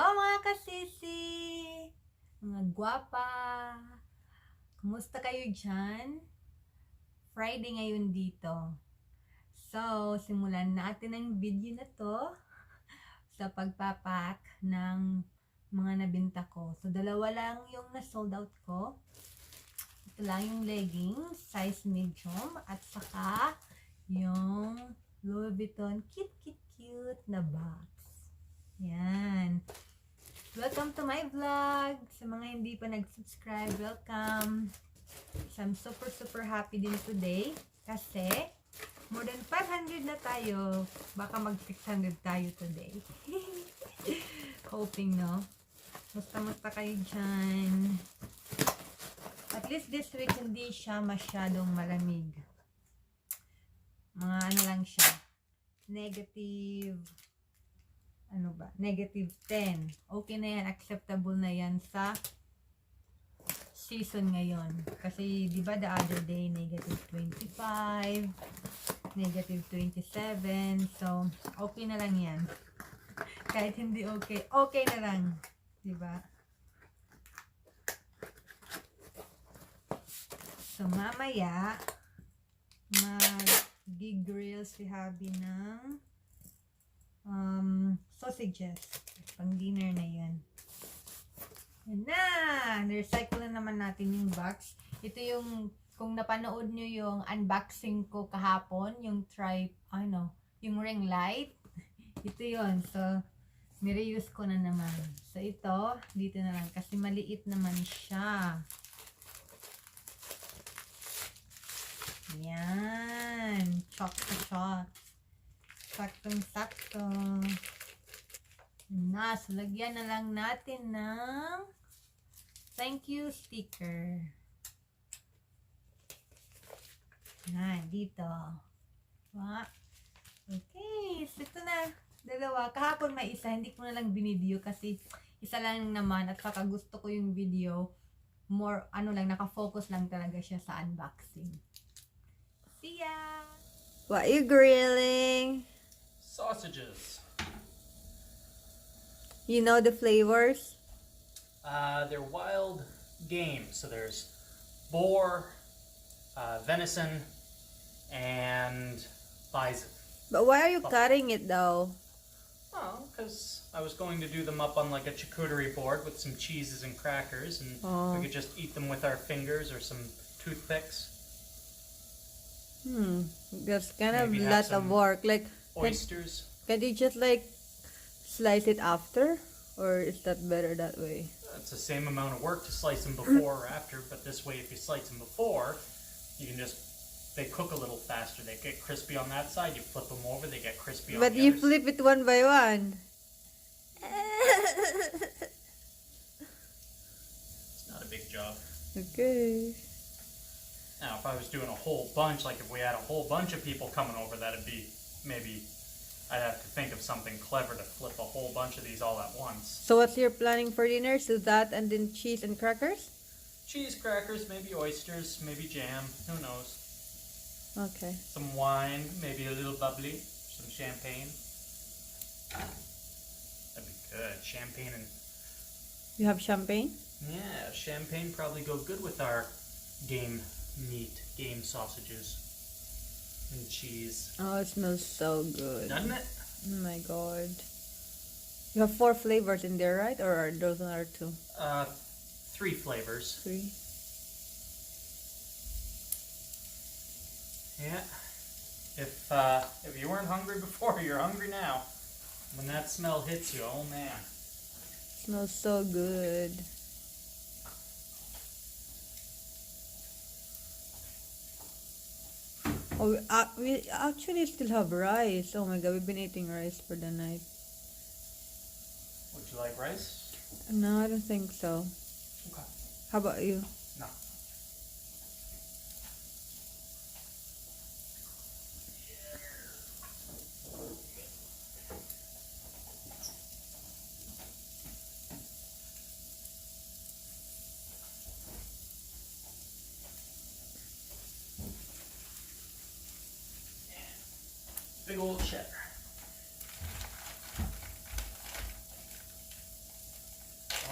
Hello mga kasisi! Mga gwapa! Kumusta kayo dyan? Friday ngayon dito. So, simulan natin ang video na to sa pagpapack ng mga nabinta ko. So, dalawa lang yung na-sold out ko. Ito lang yung leggings, size medium, at saka yung Louis Vuitton cute na box. Yan. Welcome to my vlog. Sa mga hindi pa nag-subscribe, welcome. So, I'm super happy din today kasi more than 500 na tayo. Baka mag 600 tayo today. Hoping, no? Musta kayo dyan. At least this week hindi siya masyadong malamig. Mga ano lang siya. Negative -10. Okay na yan, acceptable na yan sa season ngayon. Kasi, di ba the other day, -25, -27. So, okay na lang yan. Kahit hindi okay, okay na lang. Di ba? So, mamaya, mag-grill si Hubby ng sausages. Pang dinner na yan. Yan na! Recycle na naman natin yung box. Ito yung, kung napanood nyo yung unboxing ko kahapon, yung yung ring light. Ito yon. So, nireuse ko na naman. So, ito, dito na lang. Kasi maliit naman siya. Yan. Chalk to chalk. Saktong-sakto. Na, so lagyan na lang natin ng thank you sticker. Yan, dito. Okay, so ito na. Dalawa. Kahapon may isa, hindi ko na lang binideo kasi isa lang naman at saka gusto ko yung video more, nakafocus lang talaga siya sa unboxing. See ya! What are you grilling? Sausages. You know the flavors? They're wild game. So there's boar, venison, and bison. But why are you cutting it though? Oh, because I was going to do them up on like a charcuterie board with some cheeses and crackers, and we could just eat them with our fingers or some toothpicks. That's kind of Maybe a have lot of some work. Like, Oysters. can you just like slice it after? Or is that better that way? It's the same amount of work to slice them before or after, but this way if you slice them before, you can they cook a little faster. They get crispy on that side, you flip them over, they get crispy on the But you other flip it one by one. It's not a big job. Okay. Now, if I was doing a whole bunch, like if we had a whole bunch of people coming over, that'd be maybe I'd have to think of something clever to flip a whole bunch of these all at once. So what's your planning for dinner? So that and then cheese and crackers? Cheese, crackers, maybe oysters, maybe jam, who knows. Okay. Some wine, maybe a little bubbly, some champagne. That'd be good. Champagne and... You have champagne? Yeah, champagne probably go good with our game sausages and cheese. Oh, it smells so good. Doesn't it? Oh my god. You have 4 flavors in there, right? Or are those are 2? 3 flavors. 3. Yeah. If you weren't hungry before, you're hungry now. When that smell hits you, oh man. Smells so good. Oh, we actually still have rice. Oh my god, we've been eating rice for the night. Would you like rice? No, I don't think so. Okay. How about you? No. Big old cheddar.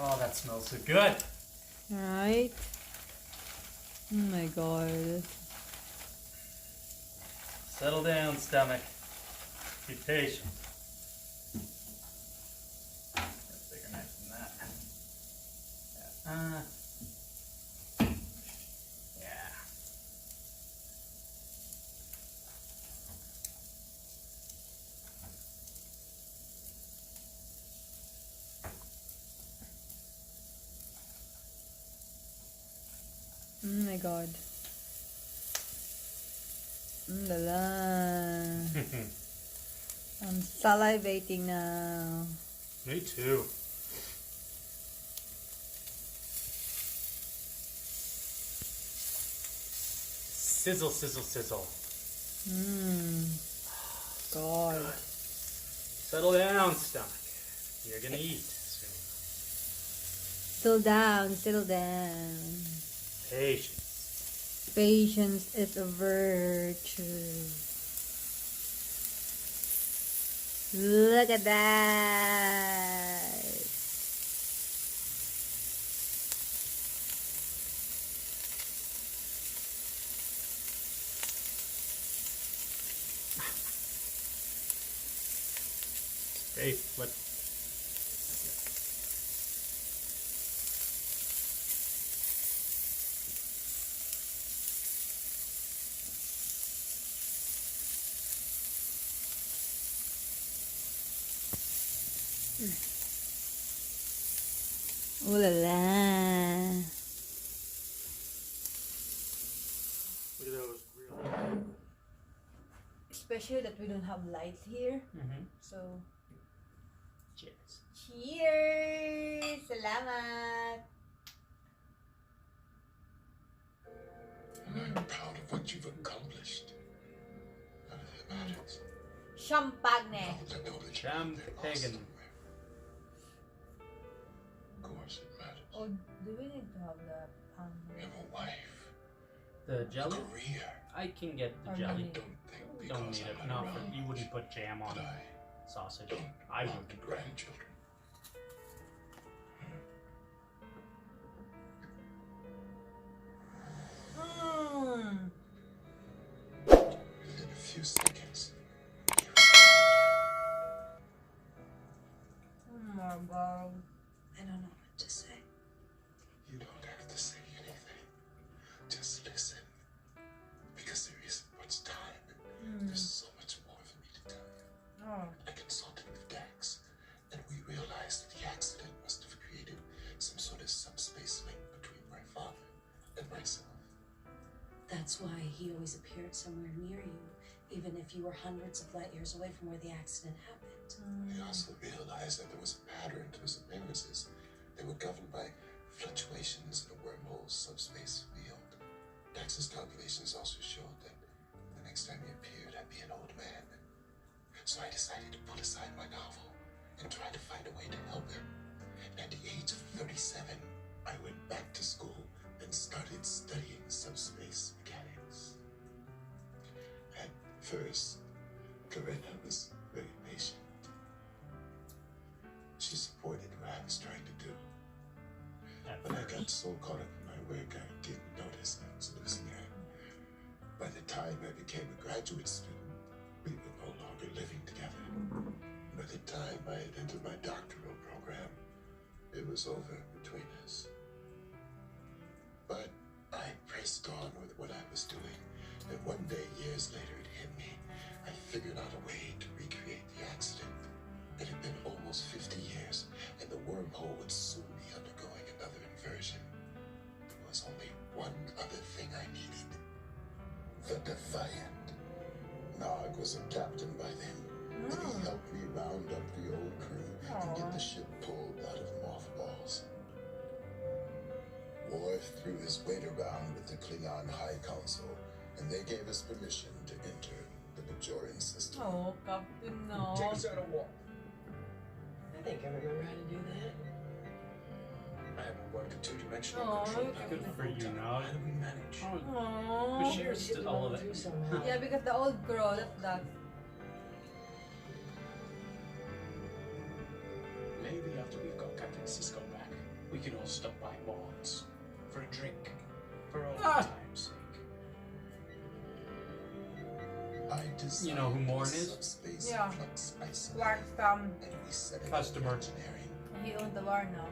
Oh, that smells so good. Right? Oh my god. Settle down, stomach. Be patient. Got a bigger knife than that. Yeah. Oh my god. La la. I'm salivating now. Me too. Sizzle, sizzle, sizzle. God. Settle down, stomach. You're gonna eat soon. Settle down, settle down. Patience. Patience is a virtue. Look at that. Hey, flip. Ooh la la. Look at those real. Especially that we don't have lights here. So, Cheers. cheers! Salamat! I'm proud of what you've accomplished. None of it matters. Champagne! All the knowledge Champagne. they're lost somewhere. Of course it matters. Oh, do we need to have the You have a wife, The a jelly? career. I can get the Or jelly. no Don't think Don't because need it. I'm No, not but around you wouldn't put jam on that I sausage. don't I want wouldn't. grandchildren. Within a few seconds, he Oh my god. I don't know what to say. You don't have to say anything. Just listen. Because there isn't much time. There's so much more for me to tell you. Oh. I consulted with Dax, and we realized that the accident must have created some sort of subspace link between my father and myself. That's why he always appeared somewhere near you, even if you were hundreds of light years away from where the accident happened. We also realized that there was a pattern to his appearances. They were governed by fluctuations in a wormhole's subspace field. Dax's calculations also showed that the next time he appeared, I'd be an old man. So I decided to put aside my novel and try to find a way to help him. And at the age of 37, I went back to school and started studying subspace mechanics. At first, Corinna was very patient. She supported what I was trying to do. But I got so caught up in my work, I didn't notice I was losing her. By the time I became a graduate student, we were no longer living together. By the time I had entered my doctoral program, it was over between us. But I pressed on with what I was doing, and one day, years later, it hit me. I figured out a way to recreate the accident. It had been almost 50 years, and the wormhole would soon be undergoing another inversion. There was only one other thing I needed. The Defiant. Nog was a captain by then, and he helped me round up the old crew and get the ship pulled out of mothballs. Worf threw his weight around with the Klingon High Council, and they gave us permission to enter the Bajoran system. Oh, Captain, no. Take us out of war. I think I remember how to do that. I haven't worked a two-dimensional Aw, control look panel Good in a for long you, time. Nog. How do we manage? Aww. But shares Didn't all of want it. to somehow. Yeah, because the old girl, that's that. Maybe after we've got Captain Cisco back. We can all stop by Maud's for a drink, for old Ah. time's sake. I designed You know who Morn a is? subspace Yeah. flux isomer, Wax, and we set it in Customer. engineering. he owned the bar now.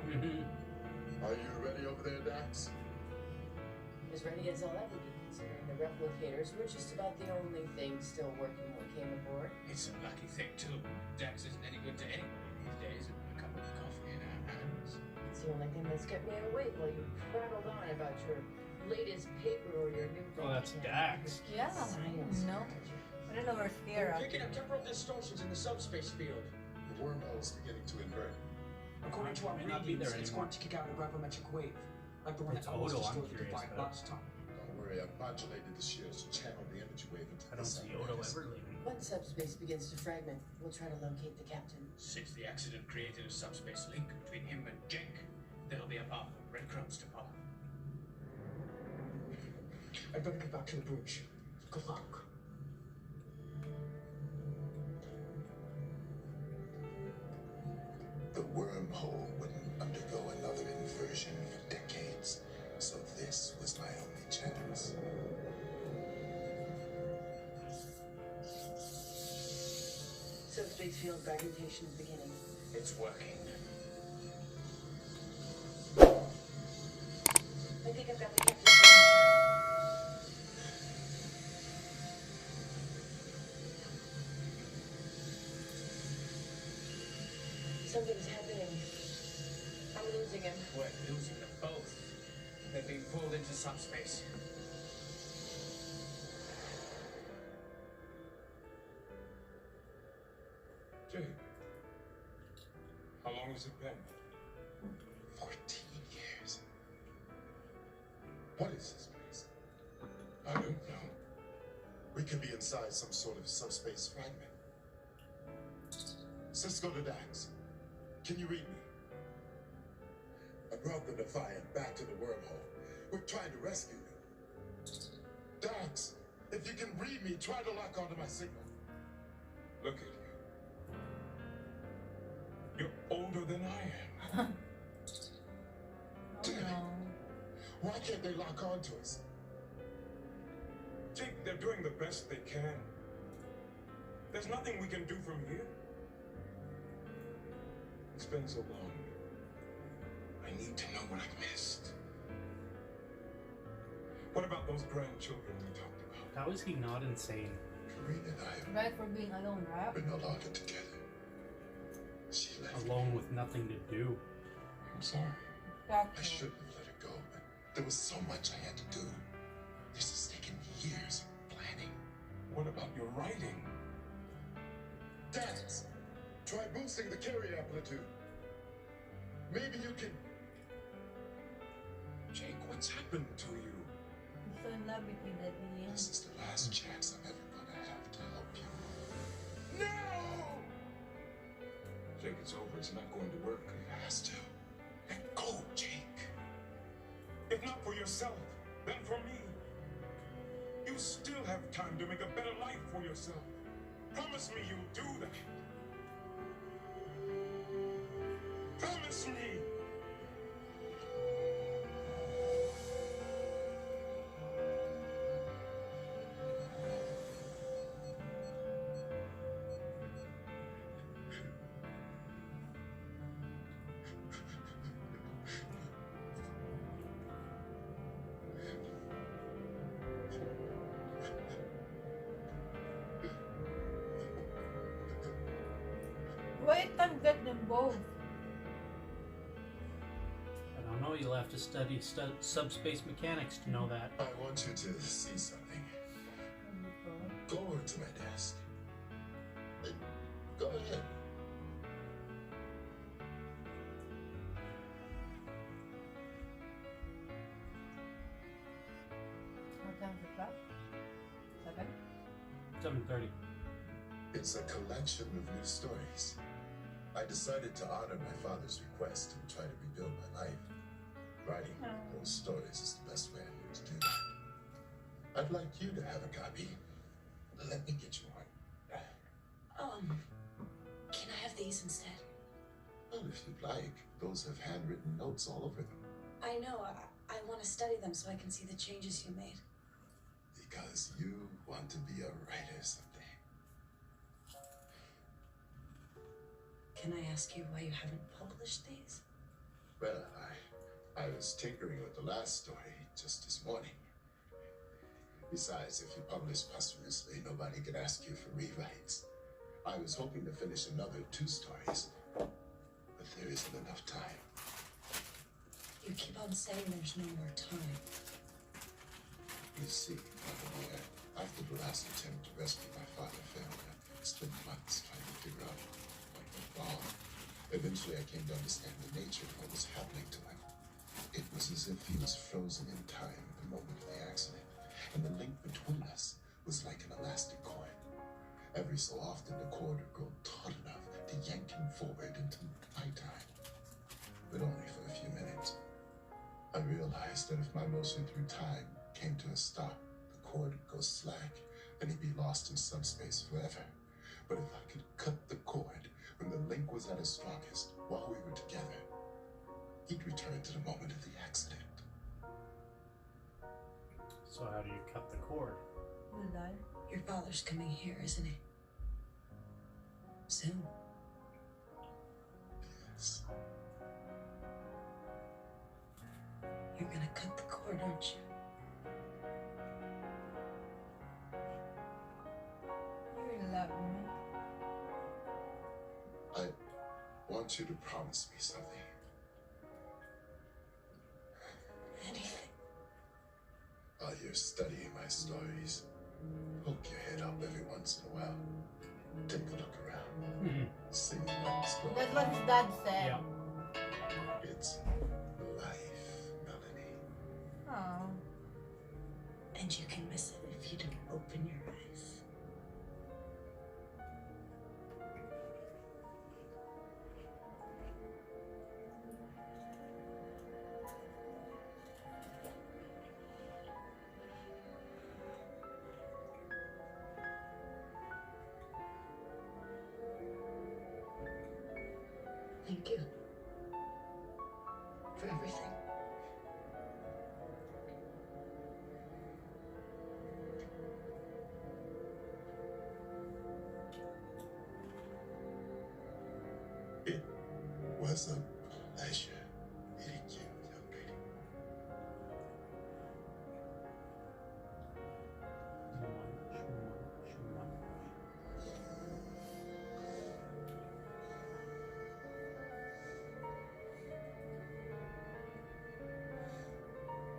Are you ready over there, Dax? As ready as I'll ever be, considering the replicators were just about the only thing still working when we came aboard. It's a lucky thing, too. Dax isn't any good to anyone these days with a cup of coffee in our hands. It's the only thing that's kept me awake while you prattled on about your latest paper or your new Oh, that's Dax. Yeah. Science No. project. I don't know where Sierra. Picking up temporal distortions in the subspace field. The wormhole's beginning to invert. According to our May not be readings, there it's anymore. going to kick out a gravimetric wave, like the one It's that almost Odo I'm destroyed the curious Divide about. last time. Don't worry, I've modulated the shields to channel the energy wave into I don't this see Odo apparatus. ever leaving. When subspace begins to fragment, we'll try to locate the captain. Since the accident created a subspace link between him and Jake, there'll be a path of breadcrumbs to follow. I'd better get back to the bridge. Good luck. The wormhole wouldn't undergo another inversion for decades, so this was my only chance. Subspace field fragmentation is beginning. It's working. I think I've got the captain's signature. Something's happening. I'm losing him. We're losing them both. They're being pulled into subspace. Jake, how long has it been? 14 years. What is this place? I don't know. We could be inside some sort of subspace fragment. Cisco to Dax. Can you read me? I brought the Defiant back to the wormhole. We're trying to rescue them. Dax, if you can read me, try to lock onto my signal. Look at you. You're older than I am. Oh no. Why can't they lock onto us? Jake, they're doing the best they can. There's nothing we can do from here. It's been so long. I need to know what I've missed. What about those grandchildren we talked about? How is he not insane? Karina and I have Right for being alone, right? been no longer together. She left me. Alone with nothing to do. I'm sorry. Back I shouldn't have let her go, but there was so much I had to do. This has taken years of planning. What about your writing? Dax, try boosting the carry amplitude. Maybe you can. Jake, what's happened to you? I'm so in love with you, Daddy. This is the last chance I'm ever gonna have to help you. No! Jake, it's over. It's not going to work. It has to. Let go, Jake. If not for yourself, then for me. You still have time to make a better life for yourself. Promise me you'll do that. Promise me. Wait, I'm get them both. I don't know, you'll have to study subspace mechanics to know that. I want you to see something. Go over to my desk. Go ahead. What time's the class? 7? 7:30. It's a collection of new stories. I decided to honor my father's request and try to rebuild my life. Writing those stories is the best way I knew to do that. I'd like you to have a copy. Let me get you one. Can I have these instead? Well, if you'd like, those have handwritten notes all over them. I know. I want to study them so I can see the changes you made. Because you want to be a writer someday. Can I ask you why you haven't published these? Well, I was tinkering with the last story just this morning. Besides, if you publish posthumously, nobody can ask you for rewrites. I was hoping to finish another 2 stories, but there isn't enough time. You keep on saying there's no more time. You see, after the last attempt to rescue my father failed, I spent months trying to figure out what went wrong. Eventually, I came to understand the nature of what was happening to him. It was as if he was frozen in time at the moment of the accident, and the link between us was like an elastic cord. Every so often, the cord would grow taut enough to yank him forward into my time, but only for a few minutes. I realized that if my motion through time came to a stop, the cord would go slack, and he'd be lost in subspace forever. But if I could cut the cord when the link was at its strongest, while we were together, he'd return to the moment of the accident. So how do you cut the cord? Your father's coming here, isn't he? Soon. Yes. You're gonna cut the cord, aren't you? You love me. I want you to promise me something. Anything. While you're studying my stories, poke your head up every once in a while. Take a look around. See what's going That's on. what his dad said. Yeah. It's life, Melanie. Oh. And you can miss it if you don't open your eyes. Thank you for everything. It was a pleasure meeting you, young lady.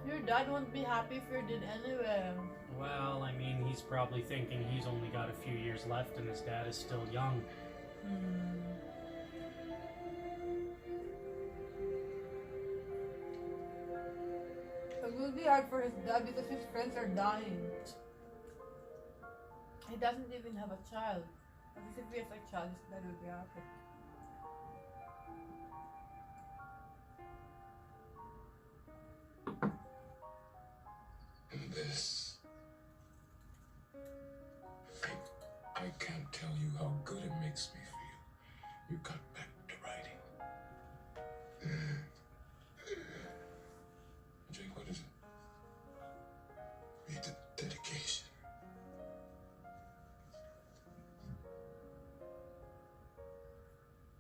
Your dad won't be happy if you did anyway. Well, I mean, he's probably thinking he's only got a few years left and his dad is still young. It will be hard for his dad because his friends are dying. He doesn't even have a child. Because if he has a child, his dad will be happy. And this, I can't tell you how good it makes me feel. You got back to writing. Jake, what is it? Read the dedication.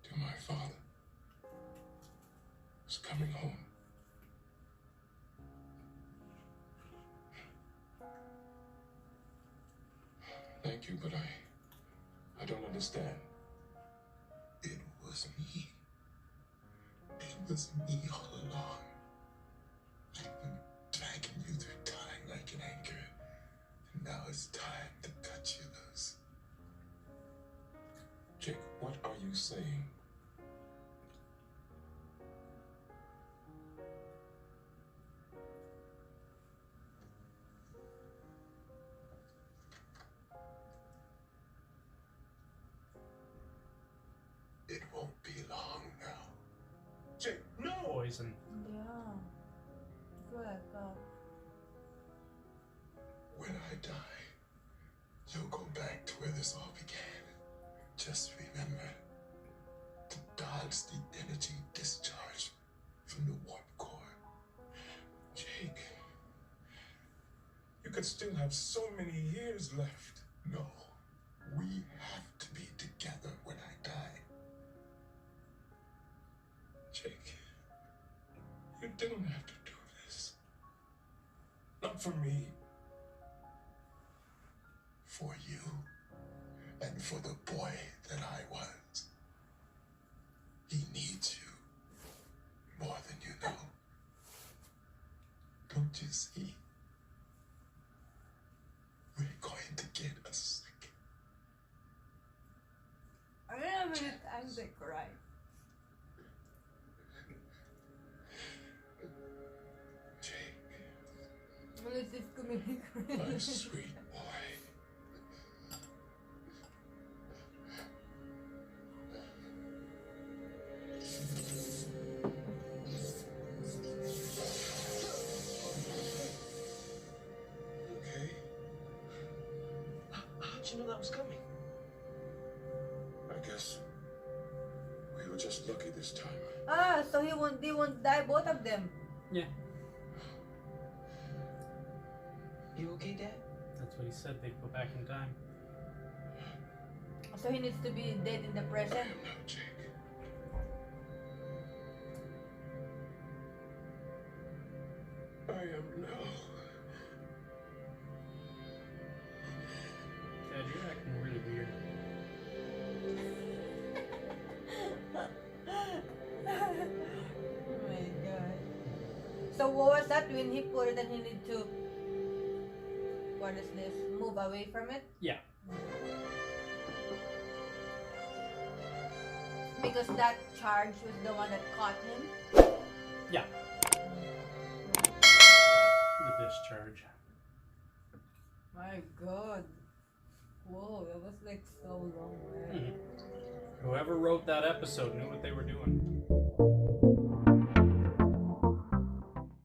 To my father, who's coming home. Thank you, but I don't understand. It was me. It was me all along. I've been dragging you through time like an anchor. And now it's time to cut you loose. Jake, what are you saying? It won't be long now. Jake, no! Poison. Yeah. Good. When I die, you'll go back to where this all began. Just remember to die dodge the energy discharge from the warp core. Jake, you could still have so many years left. No, we have to be together when I die. Jake, you didn't have to do this. Not for me. For you and for the boy that I was. He needs you more than you know. Don't you see? We're going to get a second. I don't know if I'm sick, right? Jake, Well, it's just gonna be my great. sweet boy. Okay? How'd you know that was coming? I guess we were just lucky this time. Ah, so they won't die, both of them. Yeah, You okay, Dad? that's what he said. They'd go back in time. So he needs to be dead in the I present. am now, Jake. I am now. Dad, you're acting really weird. Oh my god. So what was that when he put it and he need to, what is this, move away from it? Yeah. Because that charge was the one that caught him? Yeah. The discharge. My god. Whoa, that was like so long, man. Whoever wrote that episode knew what they were doing.